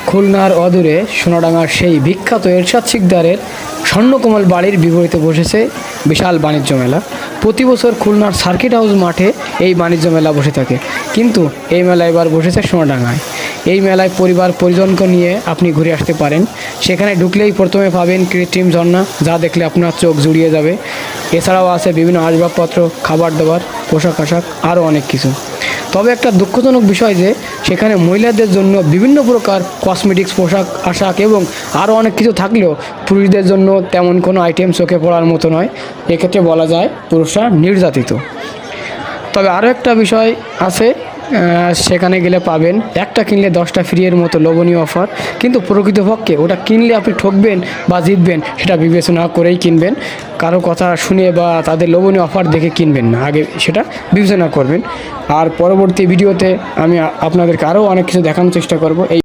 খুলনার অদূরে সোনাডাঙ্গার সেই বিখ্যাত এরশাদ সিকদারের স্বর্ণকমল বাড়ির বিপরীতে বসেছে বিশাল বাণিজ্য মেলা। প্রতি বছর খুলনার সার্কিট হাউস মাঠে এই বাণিজ্য মেলা বসে থাকে, কিন্তু এই মেলা এবার বসেছে সোনাডাঙ্গায়। এই মেলায় পরিবার পরিজনকে নিয়ে আপনি ঘুরে আসতে পারেন। সেখানে ঢুকলেই প্রথমে পাবেন কৃত্রিম ঝর্ণা, যা দেখলে আপনার চোখ জুড়িয়ে যাবে। এছাড়াও আছে বিভিন্ন আসবাবপত্র, খাবার দাবার, পোশাক আশাক, আরও অনেক কিছু। তবে একটা দুঃখজনক বিষয় যে সেখানে মহিলাদের জন্য বিভিন্ন প্রকার কসমেটিক্স, পোশাক আশাক এবং আরও অনেক কিছু থাকলেও পুরুষদের জন্য তেমন কোনো আইটেম চোখে পড়ার মতো নয়। এক্ষেত্রে বলা যায় পুরুষরা নির্যাতিত। তবে আরও একটা বিষয় আছে, সেখানে গেলে পাবেন একটা কিনলে 10টা ফ্রি এর মতো লোভনীয় অফার, কিন্তু প্রকৃতপক্ষে ওটা কিনলে আপনি ঠকবেন বা জিতবেন সেটা বিবেচনা করেই কিনবেন। কারো কথা শুনে বা তাদের লোভনীয় অফার দেখে কিনবেন না, আগে সেটা বিবেচনা করবেন। আর পরবর্তী ভিডিওতে আমি আপনাদেরকে আরও অনেক কিছু দেখানোর চেষ্টা করব। এই